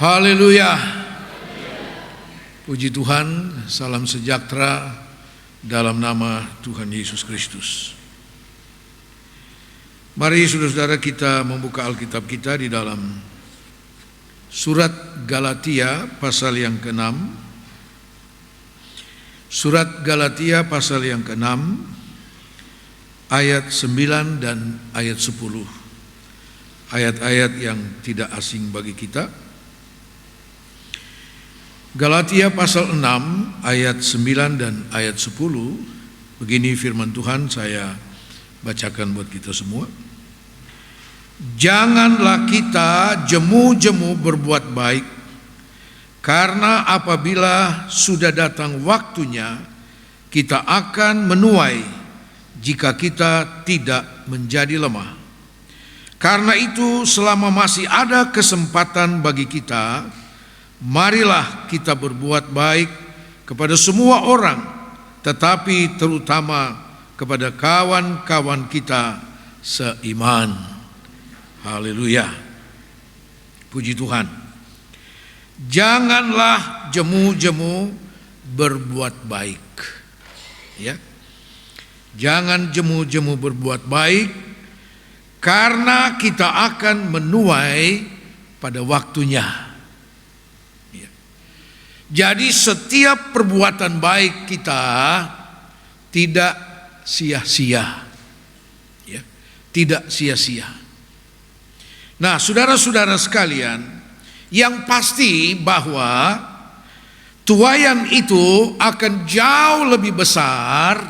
Haleluya. Puji Tuhan, salam sejahtera dalam nama Tuhan Yesus Kristus. Mari saudara-saudara kita membuka Alkitab kita di dalam surat Galatia pasal yang ke-6. Surat Galatia pasal yang ke-6 ayat 9 dan ayat 10. Ayat-ayat yang tidak asing bagi kita. Galatia pasal 6 ayat 9 dan ayat 10. Begini firman Tuhan, saya bacakan buat kita semua. Janganlah kita jemu-jemu berbuat baik, karena apabila sudah datang waktunya, kita akan menuai jika kita tidak menjadi lemah. Karena itu selama masih ada kesempatan bagi kita, marilah kita berbuat baik kepada semua orang, tetapi terutama kepada kawan-kawan kita seiman. Haleluya. Puji Tuhan. Janganlah jemu-jemu berbuat baik. Ya. Jangan jemu-jemu berbuat baik, karena kita akan menuai pada waktunya. Ya. Jadi setiap perbuatan baik kita tidak sia-sia. Ya. Tidak sia-sia. Nah, saudara-saudara sekalian, yang pasti bahwa tuaian itu akan jauh lebih besar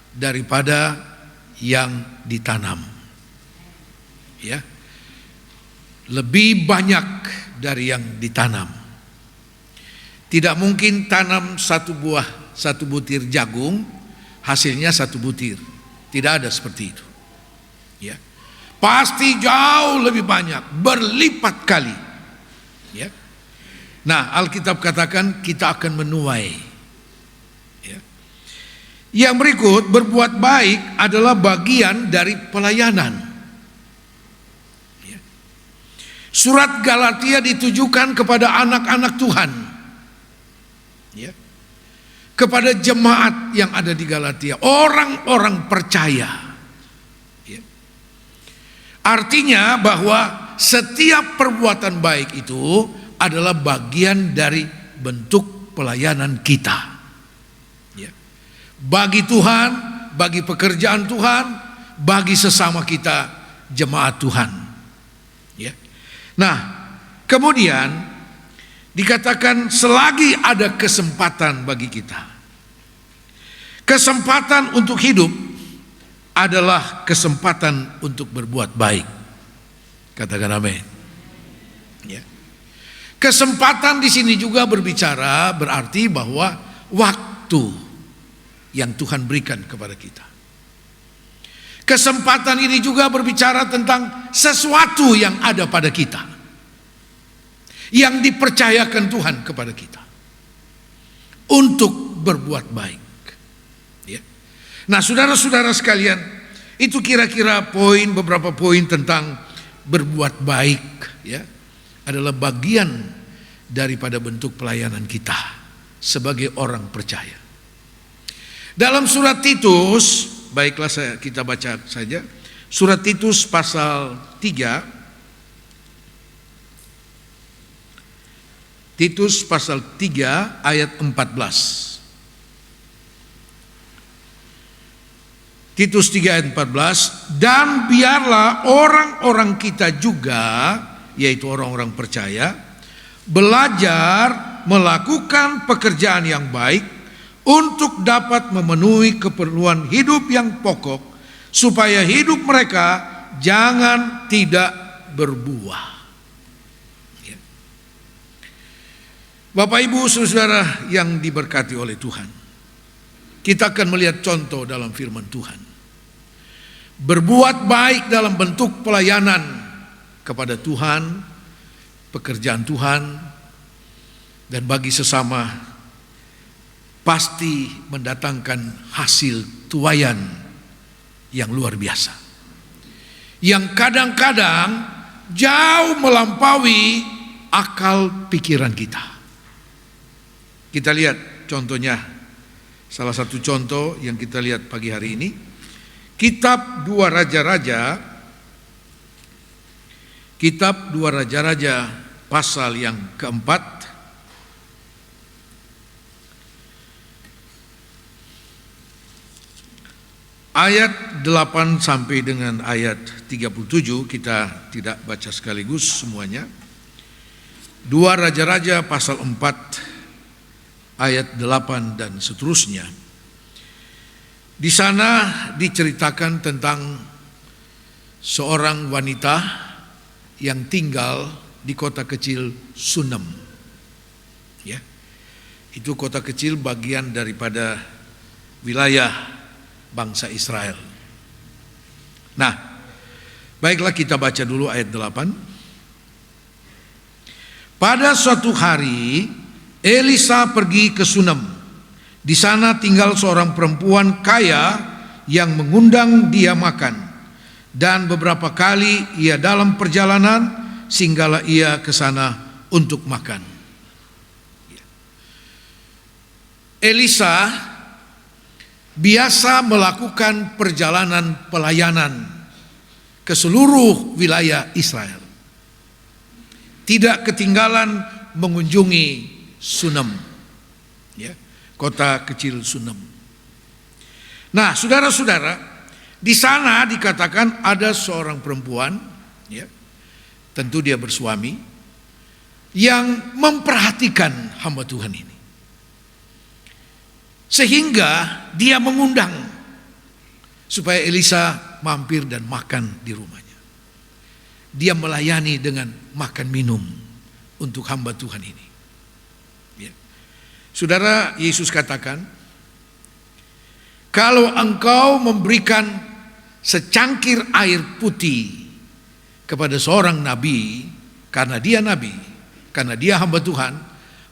daripada yang ditanam. Ya. Lebih banyak dari yang ditanam. Tidak mungkin tanam satu butir jagung, hasilnya satu butir. Tidak ada seperti itu. Ya. Pasti jauh lebih banyak, berlipat kali. Ya. Nah, Alkitab katakan kita akan menuai. Ya. Yang berikut, berbuat baik adalah bagian dari pelayanan. Ya. Surat Galatia ditujukan kepada anak-anak Tuhan. Ya. Kepada jemaat yang ada di Galatia, orang-orang percaya. Artinya bahwa setiap perbuatan baik itu adalah bagian dari bentuk pelayanan kita. Ya. Bagi Tuhan, bagi pekerjaan Tuhan, bagi sesama kita jemaat Tuhan. Ya. Nah, kemudian dikatakan selagi ada kesempatan bagi kita. Kesempatan untuk hidup adalah kesempatan untuk berbuat baik. Katakan amin. Ya. Kesempatan di sini juga berbicara berarti bahwa waktu yang Tuhan berikan kepada kita. Kesempatan ini juga berbicara tentang sesuatu yang ada pada kita, yang dipercayakan Tuhan kepada kita untuk berbuat baik. Nah, saudara-saudara sekalian, itu kira-kira beberapa poin tentang berbuat baik, ya, adalah bagian daripada bentuk pelayanan kita sebagai orang percaya. Dalam surat Titus, baiklah kita baca saja. Surat Titus pasal 3. Titus pasal 3 ayat 14. Titus 3 ayat 14, dan biarlah orang-orang kita juga, yaitu orang-orang percaya, belajar melakukan pekerjaan yang baik untuk dapat memenuhi keperluan hidup yang pokok, supaya hidup mereka jangan tidak berbuah. Ya. Bapak Ibu saudara yang diberkati oleh Tuhan, kita akan melihat contoh dalam firman Tuhan. Berbuat baik dalam bentuk pelayanan kepada Tuhan, pekerjaan Tuhan, dan bagi sesama pasti mendatangkan hasil tuaian yang luar biasa, yang kadang-kadang jauh melampaui akal pikiran kita. Kita lihat contohnya, salah satu contoh yang kita lihat pagi hari ini, Kitab 2 Raja-Raja, Kitab 2 Raja-Raja pasal yang keempat, ayat 8 sampai dengan ayat 37, kita tidak baca sekaligus semuanya. 2 Raja-Raja pasal 4 ayat 8 dan seterusnya. Di sana diceritakan tentang seorang wanita yang tinggal di kota kecil Sunem. Ya. Itu kota kecil bagian daripada wilayah bangsa Israel. Nah, baiklah kita baca dulu ayat 8. Pada suatu hari Elisa pergi ke Sunem. Di sana tinggal seorang perempuan kaya yang mengundang dia makan. Dan beberapa kali ia dalam perjalanan singgahlah ia ke sana untuk makan. Elisa biasa melakukan perjalanan pelayanan ke seluruh wilayah Israel. Tidak ketinggalan mengunjungi Sunem, ya, kota kecil Sunem. Nah, saudara-saudara, di sana dikatakan ada seorang perempuan, ya, tentu dia bersuami, yang memperhatikan hamba Tuhan ini, sehingga dia mengundang supaya Elisa mampir dan makan di rumahnya. Dia melayani dengan makan minum untuk hamba Tuhan ini. Saudara, Yesus katakan, kalau engkau memberikan secangkir air putih kepada seorang nabi, karena dia nabi, karena dia hamba Tuhan,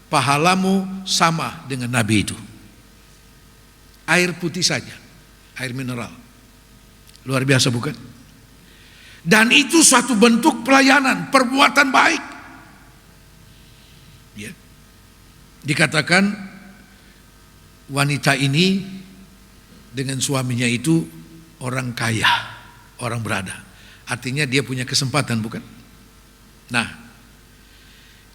pahalamu sama dengan nabi itu. Air putih saja, air mineral. Luar biasa bukan? Dan itu suatu bentuk pelayanan, perbuatan baik. Ya. Dikatakan wanita ini dengan suaminya itu orang kaya, orang berada. Artinya dia punya kesempatan bukan? Nah,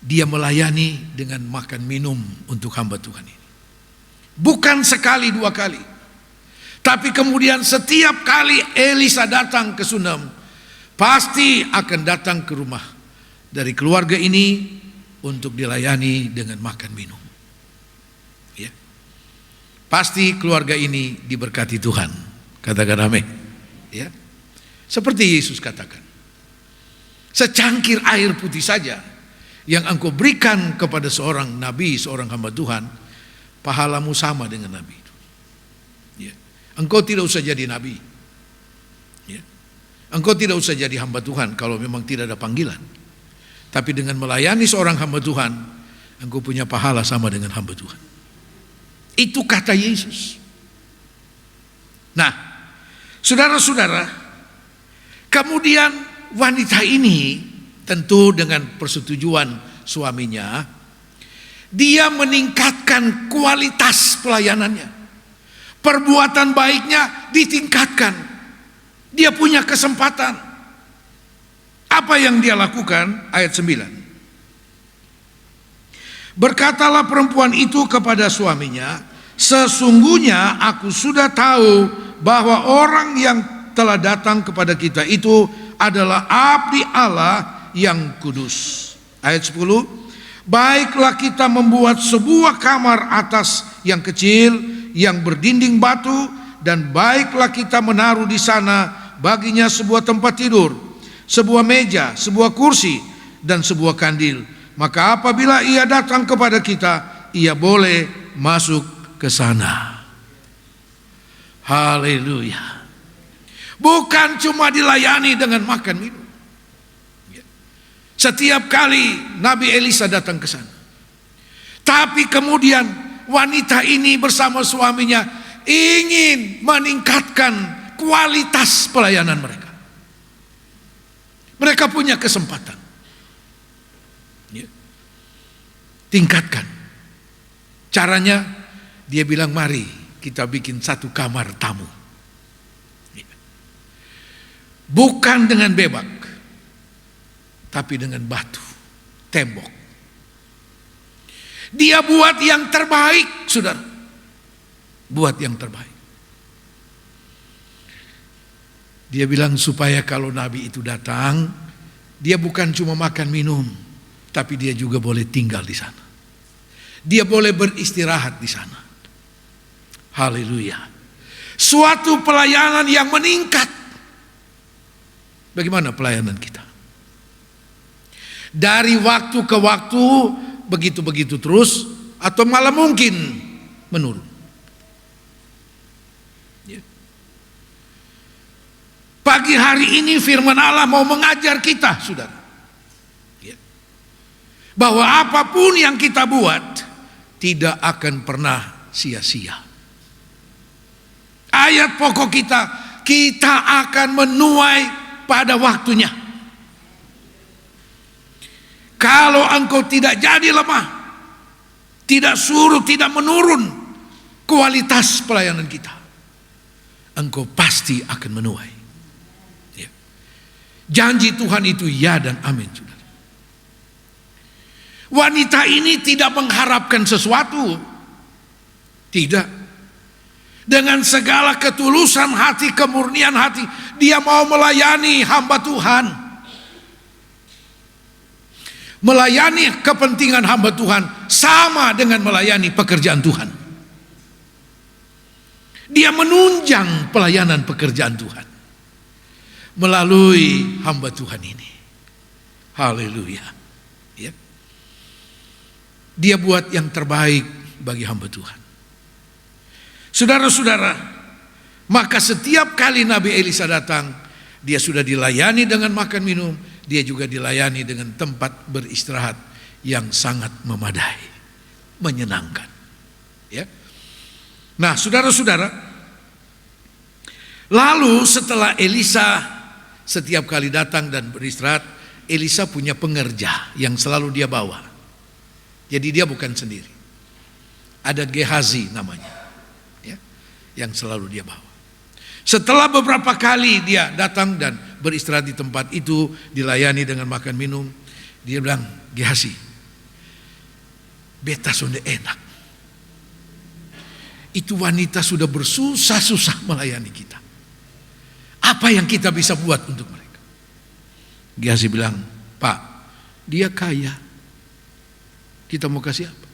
dia melayani dengan makan minum untuk hamba Tuhan ini. Bukan sekali dua kali, tapi kemudian setiap kali Elisa datang ke Sunem, pasti akan datang ke rumah dari keluarga ini untuk dilayani dengan makan minum. Pasti keluarga ini diberkati Tuhan. Katakan amin. Ya. Seperti Yesus katakan, secangkir air putih saja yang engkau berikan kepada seorang nabi, seorang hamba Tuhan, pahalamu sama dengan nabi itu. Ya. Engkau tidak usah jadi nabi. Ya. Engkau tidak usah jadi hamba Tuhan kalau memang tidak ada panggilan. Tapi dengan melayani seorang hamba Tuhan, engkau punya pahala sama dengan hamba Tuhan. Itu kata Yesus. Nah, saudara-saudara, kemudian wanita ini tentu dengan persetujuan suaminya, dia meningkatkan kualitas pelayanannya. Perbuatan baiknya ditingkatkan. Dia punya kesempatan. Apa yang dia lakukan? Ayat 9. Berkatalah perempuan itu kepada suaminya, sesungguhnya aku sudah tahu bahwa orang yang telah datang kepada kita itu adalah abdi Allah yang kudus. Ayat 10. Baiklah kita membuat sebuah kamar atas yang kecil yang berdinding batu, dan baiklah kita menaruh di sana baginya sebuah tempat tidur, sebuah meja, sebuah kursi, dan sebuah kandil. Maka apabila ia datang kepada kita, ia boleh masuk ke sana. Haleluya. Bukan cuma dilayani dengan makan minum. Setiap kali Nabi Elisa datang ke sana, tapi kemudian wanita ini bersama suaminya ingin meningkatkan kualitas pelayanan mereka. Mereka punya kesempatan. tingkatkan. Caranya dia bilang, mari kita bikin satu kamar tamu. Bukan dengan bebak, tapi dengan batu, tembok. Dia buat yang terbaik, saudara. Buat yang terbaik. Dia bilang supaya kalau Nabi itu datang, dia bukan cuma makan minum, tapi dia juga boleh tinggal di sana. Dia boleh beristirahat di sana. Haleluya. Suatu pelayanan yang meningkat. Bagaimana pelayanan kita? Dari waktu ke waktu begitu-begitu terus, atau malah mungkin menurun. Ya. Pagi hari ini firman Allah mau mengajar kita, saudara, ya, bahwa apapun yang kita buat tidak akan pernah sia-sia. Ayat pokok kita akan menuai pada waktunya. Kalau engkau tidak jadi lemah, tidak surut, tidak menurun kualitas pelayanan kita, engkau pasti akan menuai. Ya. Janji Tuhan itu ya dan amin, saudara. Wanita ini tidak mengharapkan sesuatu, tidak. Dengan segala ketulusan hati, kemurnian hati, dia mau melayani hamba Tuhan. Melayani kepentingan hamba Tuhan sama dengan melayani pekerjaan Tuhan. Dia menunjang pelayanan pekerjaan Tuhan melalui hamba Tuhan ini. Haleluya. Ya. Dia buat yang terbaik bagi hamba Tuhan. Saudara-saudara, maka setiap kali Nabi Elisa datang, dia sudah dilayani dengan makan minum, dia juga dilayani dengan tempat beristirahat yang sangat memadai, menyenangkan. Ya. Nah, saudara-saudara, lalu setelah Elisa setiap kali datang dan beristirahat, Elisa punya pengerja yang selalu dia bawa. Jadi dia bukan sendiri. Ada Gehazi namanya, yang selalu dia bawa. Setelah beberapa kali dia datang dan beristirahat di tempat itu, dilayani dengan makan minum, dia bilang, Gehazi, beta sudah enak. Itu wanita sudah bersusah-susah melayani kita. Apa yang kita bisa buat untuk mereka? Gehazi bilang, Pak, dia kaya, kita mau kasih apa?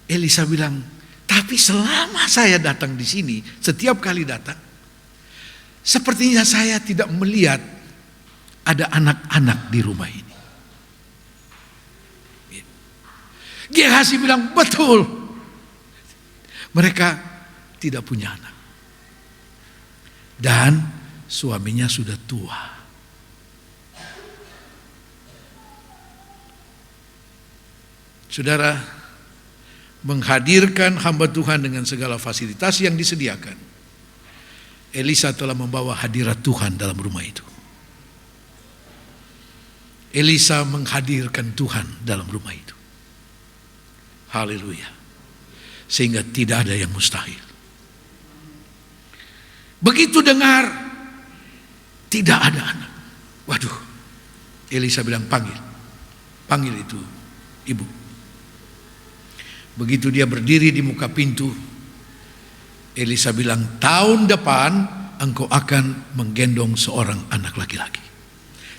Elisa bilang, tapi selama saya datang di sini, setiap kali datang, sepertinya saya tidak melihat ada anak-anak di rumah ini. Gehazi bilang, betul, mereka tidak punya anak. Dan suaminya sudah tua. Saudara, menghadirkan hamba Tuhan dengan segala fasilitas yang disediakan, Elisa telah membawa hadirat Tuhan dalam rumah itu. Elisa menghadirkan Tuhan dalam rumah itu. Haleluya. Sehingga tidak ada yang mustahil. Begitu dengar tidak ada anak, waduh, Elisa bilang, panggil itu ibu. Begitu dia berdiri di muka pintu, Elisa bilang, tahun depan engkau akan menggendong seorang anak laki-laki.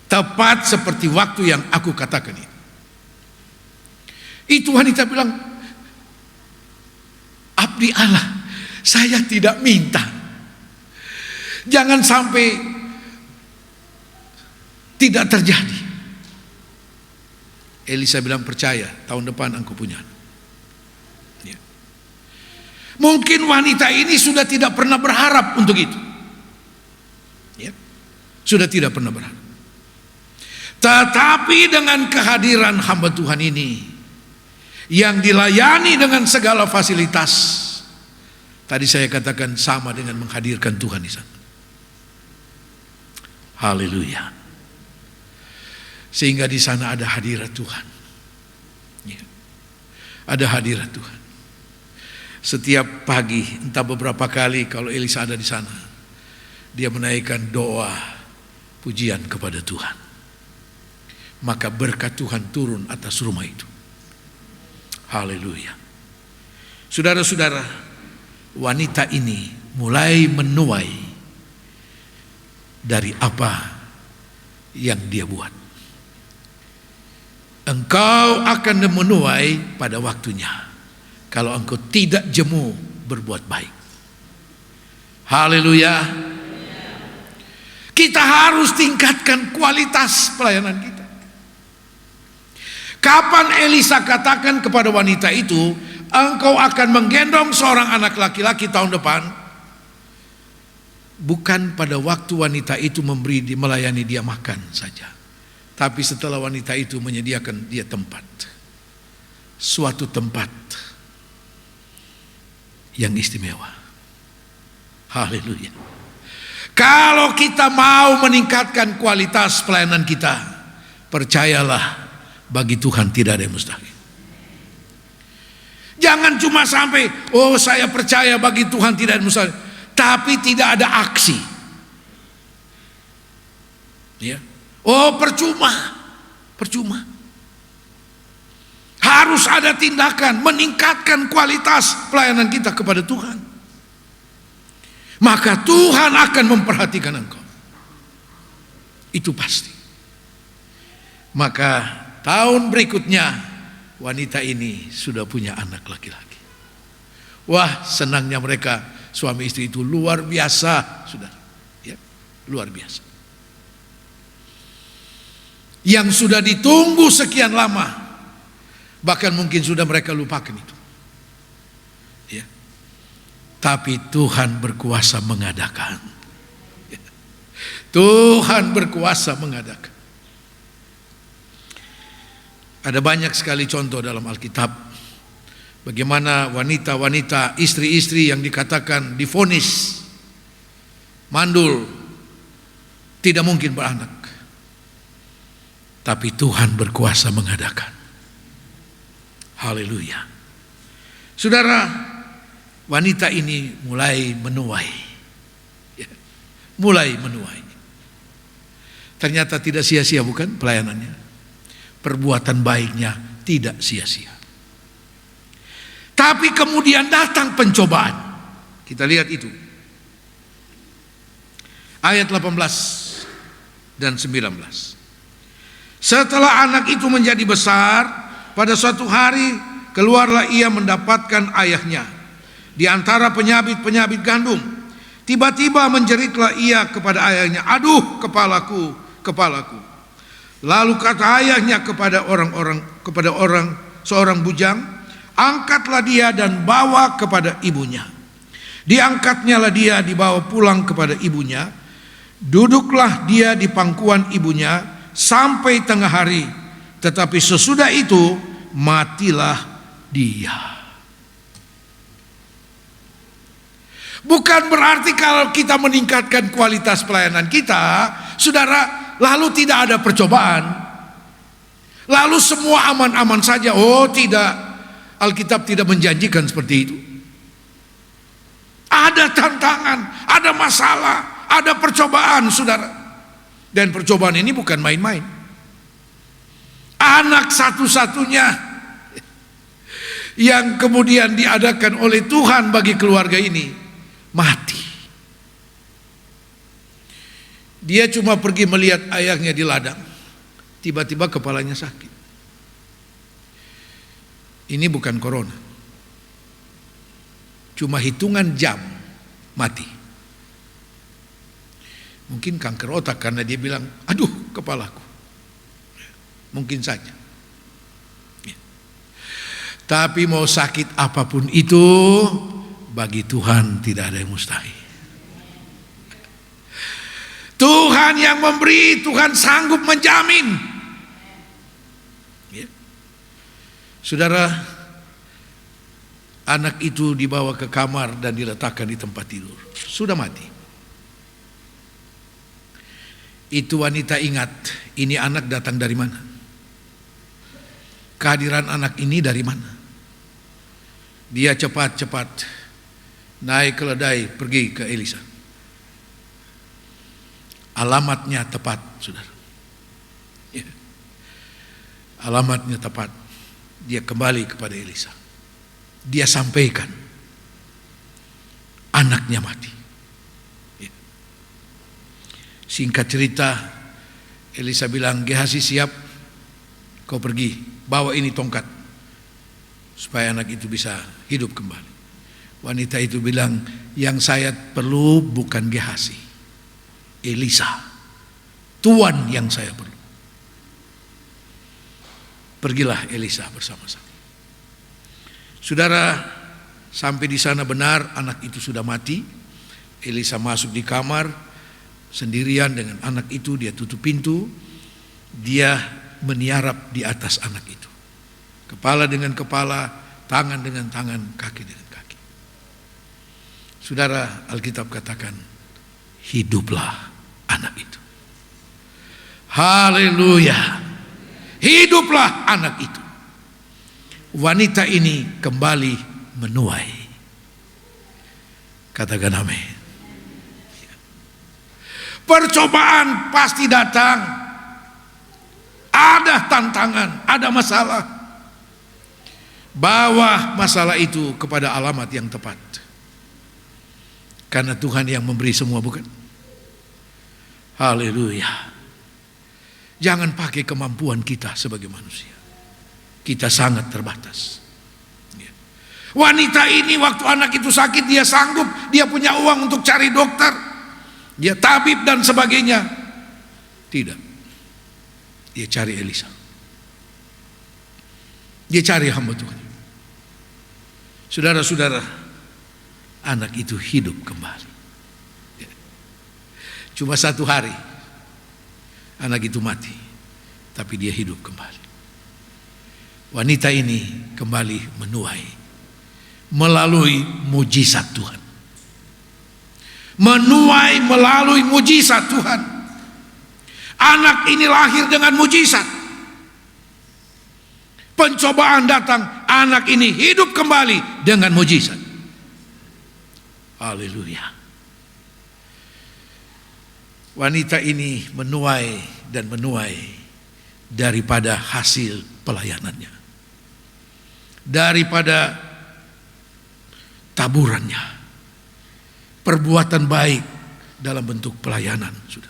Tepat seperti waktu yang aku katakan itu. Itu wanita bilang, abdi Allah, saya tidak minta. Jangan sampai tidak terjadi. Elisa bilang, percaya, tahun depan engkau punya anak. Mungkin wanita ini sudah tidak pernah berharap untuk itu, ya, sudah tidak pernah berharap. Tetapi dengan kehadiran hamba Tuhan ini, yang dilayani dengan segala fasilitas, tadi saya katakan sama dengan menghadirkan Tuhan di sana. Haleluya. Sehingga di sana ada hadirat Tuhan. Ya. Ada hadirat Tuhan. Setiap pagi, entah beberapa kali kalau Elisa ada di sana, dia menaikkan doa pujian kepada Tuhan. Maka berkat Tuhan turun atas rumah itu. Haleluya. Saudara-saudara, wanita ini mulai menuai dari apa yang dia buat. Engkau akan menuai pada waktunya kalau engkau tidak jemu berbuat baik. Haleluya. Kita harus tingkatkan kualitas pelayanan kita. Kapan Elisa katakan kepada wanita itu, engkau akan menggendong seorang anak laki-laki tahun depan? Bukan pada waktu wanita itu melayani dia makan saja, tapi setelah wanita itu menyediakan dia tempat, suatu tempat yang istimewa. Haleluya. Kalau kita mau meningkatkan kualitas pelayanan kita, percayalah, bagi Tuhan tidak ada yang mustahil. Jangan cuma sampai, oh saya percaya bagi Tuhan tidak ada yang mustahil, tapi tidak ada aksi. Ya. Oh percuma. Harus ada tindakan meningkatkan kualitas pelayanan kita kepada Tuhan. Maka Tuhan akan memperhatikan engkau. Itu pasti. Maka tahun berikutnya wanita ini sudah punya anak laki-laki. Wah, senangnya mereka suami istri itu luar biasa, saudara. Ya, luar biasa. Yang sudah ditunggu sekian lama, bahkan mungkin sudah mereka lupakan itu. Ya. Tapi Tuhan berkuasa mengadakan. Ya. Tuhan berkuasa mengadakan. Ada banyak sekali contoh dalam Alkitab bagaimana wanita-wanita, istri-istri yang dikatakan divonis mandul, tidak mungkin beranak, tapi Tuhan berkuasa mengadakan. Haleluya. Saudara, wanita ini mulai menuai, mulai menuai. Ternyata tidak sia-sia, bukan pelayanannya. Perbuatan baiknya tidak sia-sia. Tapi kemudian datang pencobaan. Kita lihat itu. Ayat 18 dan 19. Setelah anak itu menjadi besar, pada suatu hari keluarlah ia mendapatkan ayahnya di antara penyabit-penyabit gandum. Tiba-tiba menjeritlah ia kepada ayahnya, aduh kepalaku, kepalaku. Lalu kata ayahnya kepada seorang bujang, angkatlah dia dan bawa kepada ibunya. Diangkatnyalah dia, dibawa pulang kepada ibunya. Duduklah dia di pangkuan ibunya sampai tengah hari. Tetapi sesudah itu matilah dia. Bukan berarti kalau kita meningkatkan kualitas pelayanan kita, saudara, lalu tidak ada percobaan, lalu semua aman-aman saja. Oh tidak, Alkitab tidak menjanjikan seperti itu. Ada tantangan, ada masalah, ada percobaan, saudara. Dan percobaan ini bukan main-main. Anak satu-satunya yang kemudian diadakan oleh Tuhan bagi keluarga ini mati. Dia cuma pergi melihat ayahnya di ladang, tiba-tiba kepalanya sakit. Ini bukan corona, cuma hitungan jam mati. Mungkin kanker otak karena dia bilang, aduh kepalaku. Mungkin saja. Tapi mau sakit apapun itu, bagi Tuhan tidak ada yang mustahil. Tuhan yang memberi, Tuhan sanggup menjamin. Ya. Saudara, anak itu dibawa ke kamar dan diletakkan di tempat tidur. Sudah mati. Itu wanita ingat, ini anak datang dari mana? Kehadiran anak ini dari mana? Dia cepat-cepat naik keledai pergi ke Elisa. Alamatnya tepat, saudara. Ya. Alamatnya tepat. Dia kembali kepada Elisa. Dia sampaikan, anaknya mati. Ya. Singkat cerita, Elisa bilang, Gehazi siap, kau pergi, bawa ini tongkat, supaya anak itu bisa hidup kembali. Wanita itu bilang, yang saya perlu bukan Gehazi, Elisa, Tuhan yang saya perlu. Pergilah Elisa bersama-sama. Saudara, sampai di sana benar anak itu sudah mati. Elisa masuk di kamar sendirian dengan anak itu, dia tutup pintu, dia meniarap di atas anak itu. Kepala dengan kepala, tangan dengan tangan, kaki dengan kaki. Saudara, Alkitab katakan, hiduplah anak itu. Haleluya. Hiduplah anak itu. Wanita ini kembali menuai. Katakan amin. Percobaan pasti datang. Ada tantangan, ada masalah. Bawa masalah itu kepada alamat yang tepat. Karena Tuhan yang memberi semua, bukan? Haleluya. Jangan pakai kemampuan kita sebagai manusia. Kita sangat terbatas. Wanita ini waktu anak itu sakit, dia sanggup, dia punya uang untuk cari dokter, dia tabib dan sebagainya. Tidak. Dia cari Elisa. Dia cari hamba Tuhan. Saudara-saudara, anak itu hidup kembali. Cuma 1 hari anak itu mati, tapi dia hidup kembali. Wanita ini kembali menuai melalui mujizat Tuhan. Menuai melalui mujizat Tuhan. Anak ini lahir dengan mujizat. Pencobaan datang, anak ini hidup kembali dengan mujizat. Haleluya. Wanita ini menuai dan menuai daripada hasil pelayanannya, daripada taburannya, perbuatan baik dalam bentuk pelayanan. Sudah,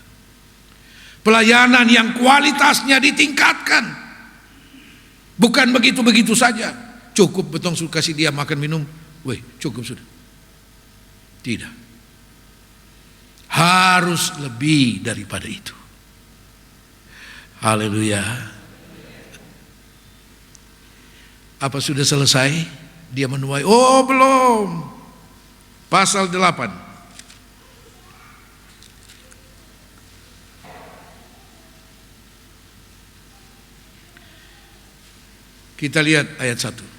pelayanan yang kualitasnya ditingkatkan, bukan begitu-begitu saja. Cukup betul suruh kasih dia makan minum, weh cukup sudah. Tidak. Harus lebih daripada itu. Haleluya. Apa sudah selesai? Dia menuai. Oh belum. Pasal 8. Kita lihat ayat 1.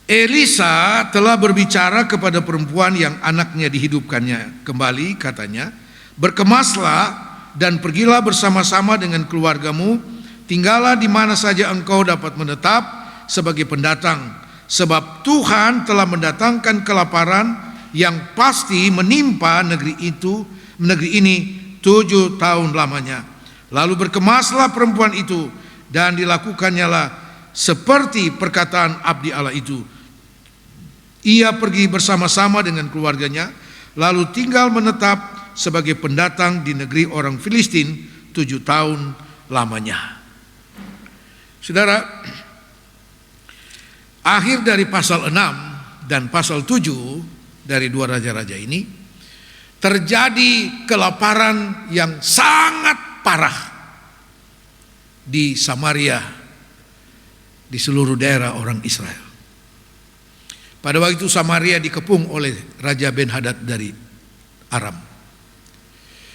Elisa telah berbicara kepada perempuan yang anaknya dihidupkannya kembali, katanya, berkemaslah dan pergilah bersama-sama dengan keluargamu, tinggallah di mana saja engkau dapat menetap sebagai pendatang, sebab Tuhan telah mendatangkan kelaparan yang pasti menimpa negeri ini 7 tahun lamanya. Lalu berkemaslah perempuan itu, dan dilakukannya seperti perkataan abdi Allah itu. Ia pergi bersama-sama dengan keluarganya, lalu tinggal menetap sebagai pendatang di negeri orang Filistin 7 tahun lamanya. Saudara, akhir dari pasal 6 dan pasal 7 dari 2 raja-raja ini, terjadi kelaparan yang sangat parah di Samaria, di seluruh daerah orang Israel. Pada waktu itu Samaria dikepung oleh Raja Ben-Hadad dari Aram,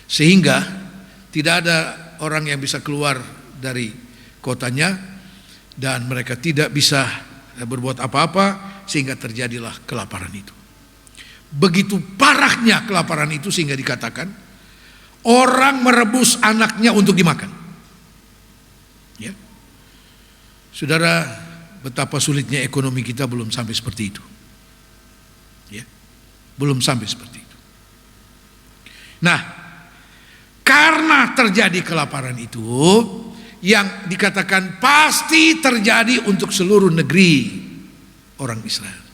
sehingga tidak ada orang yang bisa keluar dari kotanya, dan mereka tidak bisa berbuat apa-apa, sehingga terjadilah kelaparan itu. Begitu parahnya kelaparan itu sehingga dikatakan Orang merebus anaknya untuk dimakan. Ya. Saudara, betapa sulitnya ekonomi kita belum sampai seperti itu. Ya. Belum sampai seperti itu. Nah, karena terjadi kelaparan itu, yang dikatakan pasti terjadi untuk seluruh negeri orang Israel.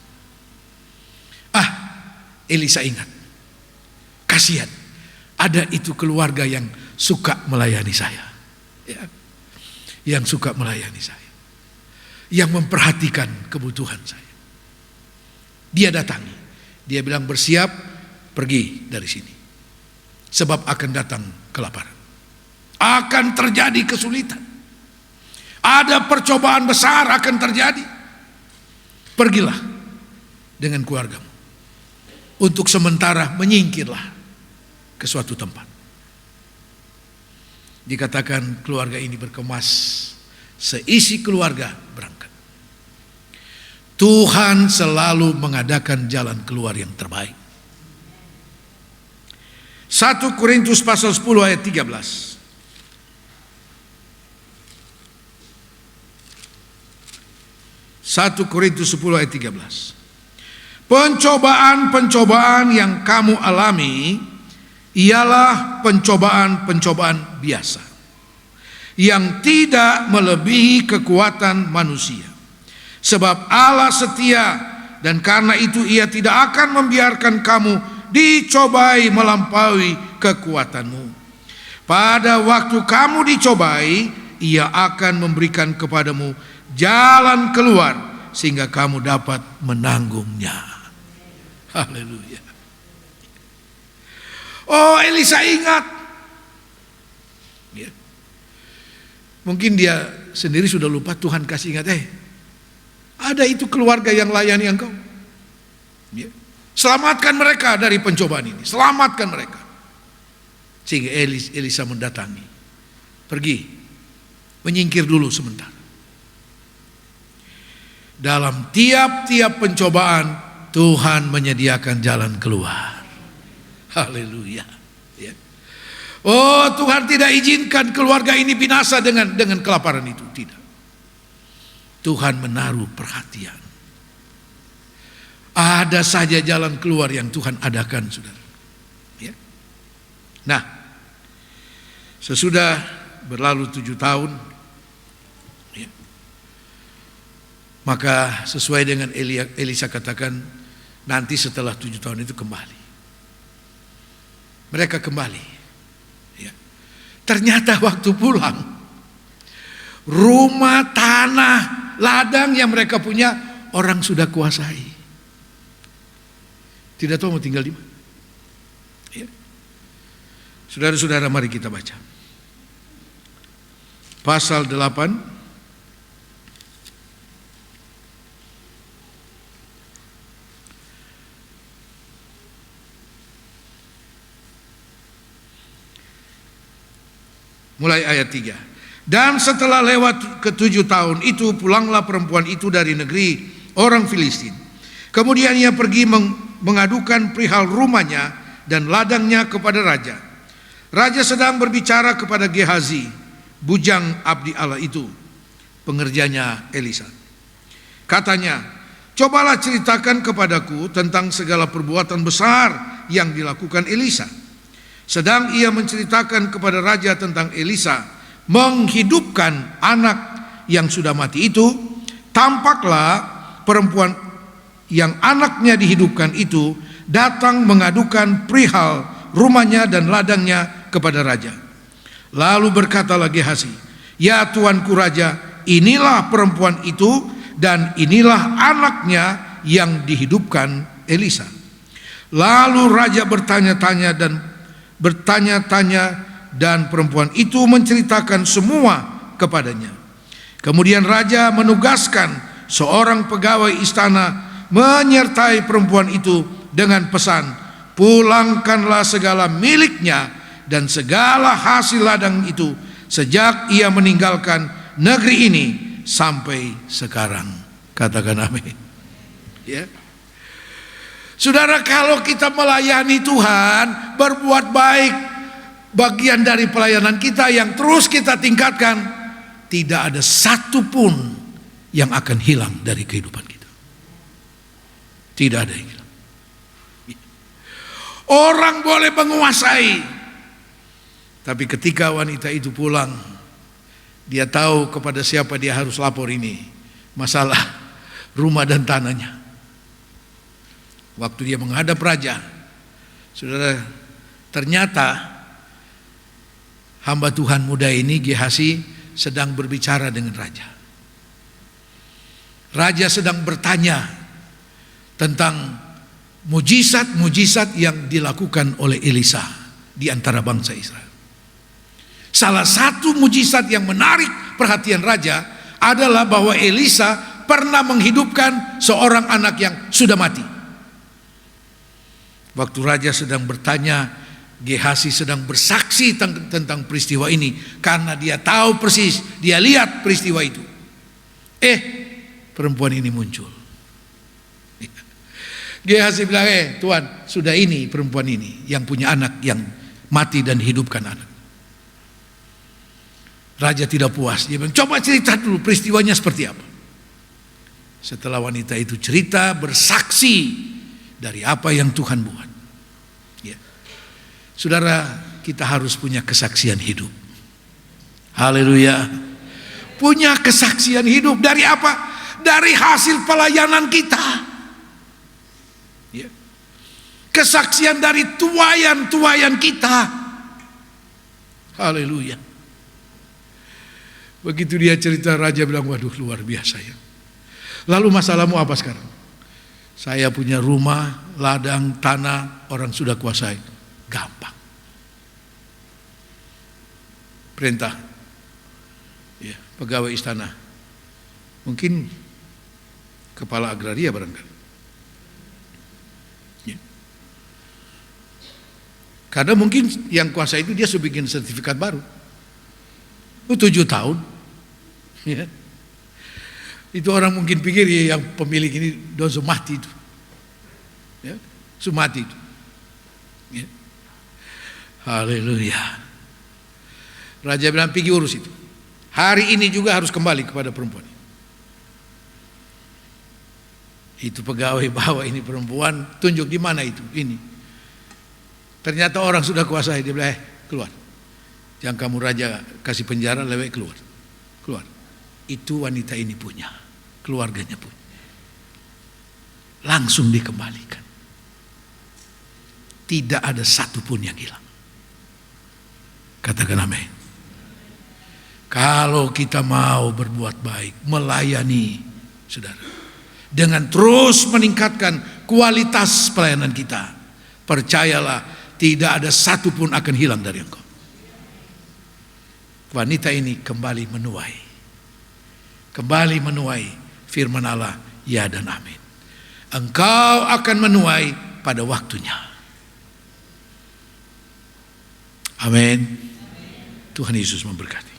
Elisa ingat, kasihan, ada itu keluarga yang suka melayani saya, ya, yang suka melayani saya, yang memperhatikan kebutuhan saya. Dia datangi, dia bilang bersiap pergi dari sini, sebab akan datang kelaparan, akan terjadi kesulitan, ada percobaan besar akan terjadi. Pergilah dengan keluargamu, untuk sementara menyingkirlah ke suatu tempat. Dikatakan keluarga ini berkemas, seisi keluarga berangkat. Tuhan selalu mengadakan jalan keluar yang terbaik. 1 Korintus pasal 10 ayat 13. 1 Korintus 10 ayat 13. Pencobaan-pencobaan yang kamu alami ialah pencobaan-pencobaan biasa, yang tidak melebihi kekuatan manusia. Sebab Allah setia, dan karena itu Ia tidak akan membiarkan kamu dicobai melampaui kekuatanmu. Pada waktu kamu dicobai, Ia akan memberikan kepadamu jalan keluar, sehingga kamu dapat menanggungnya. Haleluya. Oh, Elisa ingat. Ya. Mungkin dia sendiri sudah lupa, Tuhan kasih ingat. Ada itu keluarga yang layani engkau. Ya. Selamatkan mereka dari pencobaan ini. Selamatkan mereka. Sehingga Elisa mendatangi. Pergi. Menyingkir dulu sebentar. Dalam tiap-tiap pencobaan, Tuhan menyediakan jalan keluar. Haleluya. Ya. Oh, Tuhan tidak izinkan keluarga ini binasa dengan kelaparan itu. Tidak. Tuhan menaruh perhatian. Ada saja jalan keluar yang Tuhan adakan, saudara. Ya. Nah, sesudah berlalu 7 tahun, ya, maka sesuai dengan Elisa katakan, nanti setelah 7 tahun itu kembali. Mereka kembali. Ya. Ternyata waktu pulang, rumah, tanah, ladang yang mereka punya, orang sudah kuasai. Tidak tahu mau tinggal di mana. Ya. Saudara-saudara, mari kita baca. Pasal 8. Mulai ayat 3. Dan setelah lewat ke-7 tahun itu, pulanglah perempuan itu dari negeri orang Filistin. Kemudian ia pergi mengadukan perihal rumahnya dan ladangnya kepada raja. Raja sedang berbicara kepada Gehazi, bujang abdi Allah itu, pengerjanya Elisa. Katanya, cobalah ceritakan kepadaku tentang segala perbuatan besar yang dilakukan Elisa. Sedang ia menceritakan kepada raja tentang Elisa menghidupkan anak yang sudah mati itu, tampaklah perempuan yang anaknya dihidupkan itu datang mengadukan perihal rumahnya dan ladangnya kepada raja. Lalu berkatalah Gehazi, ya tuanku raja, inilah perempuan itu dan inilah anaknya yang dihidupkan Elisa. Lalu raja bertanya-tanya dan perempuan itu menceritakan semua kepadanya. Kemudian raja menugaskan seorang pegawai istana menyertai perempuan itu dengan pesan, pulangkanlah segala miliknya dan segala hasil ladang itu sejak ia meninggalkan negeri ini sampai sekarang. Katakan amin. Ya. Saudara, kalau kita melayani Tuhan, berbuat baik, bagian dari pelayanan kita yang terus kita tingkatkan, tidak ada satupun yang akan hilang dari kehidupan kita. Tidak ada yang hilang. Orang boleh menguasai, tapi ketika wanita itu pulang, dia tahu kepada siapa dia harus lapor ini masalah rumah dan tanahnya. Waktu dia menghadap raja, saudara, ternyata hamba Tuhan muda ini, Gehazi, sedang berbicara dengan raja. Raja sedang bertanya tentang mujizat-mujizat yang dilakukan oleh Elisa di antara bangsa Israel. Salah satu mujizat yang menarik perhatian raja adalah bahwa Elisa pernah menghidupkan seorang anak yang sudah mati. Waktu raja sedang bertanya, Gehazi sedang bersaksi tentang peristiwa ini karena dia tahu persis, dia lihat peristiwa itu. Perempuan ini muncul. Gehazi bilang, Tuan, sudah ini perempuan ini yang punya anak yang mati dan hidupkan anak. Raja tidak puas, dia bilang, coba cerita dulu peristiwanya seperti apa. Setelah wanita itu cerita, bersaksi dari apa yang Tuhan buat. Ya. Saudara, kita harus punya kesaksian hidup. Haleluya. Punya kesaksian hidup dari apa? Dari hasil pelayanan kita. Ya. Kesaksian dari tuayan-tuayan kita. Haleluya. Begitu dia cerita, raja bilang, waduh, luar biasa ya. Lalu masalahmu apa sekarang? Saya punya rumah, ladang, tanah, orang sudah kuasai. Gampang. Perintah ya, pegawai istana, mungkin kepala agraria barangkali ya. Karena mungkin yang kuasa itu dia sudah bikin sertifikat baru 7 tahun ya. Itu orang mungkin pikir ya, yang pemilik ini dosa mati itu ya, sumati itu ya. Haleluya. Raja bilang, pergi urus itu. Hari ini juga harus kembali kepada perempuan. Itu pegawai bawa ini perempuan, tunjuk di mana itu, ini. Ternyata orang sudah kuasai, dia bilang, keluar. Jangan kamu raja kasih penjara, lewat keluar. Keluar. Itu wanita ini punya, keluarganya punya. Langsung dikembalikan. Tidak ada satupun yang hilang. Katakan amin. Kalau kita mau berbuat baik, melayani, saudara, dengan terus meningkatkan kualitas pelayanan kita, percayalah, tidak ada satupun akan hilang dari engkau. Wanita ini kembali menuai firman Allah, ya dan amin. Engkau akan menuai pada waktunya. Amin. Tuhan Yesus memberkati.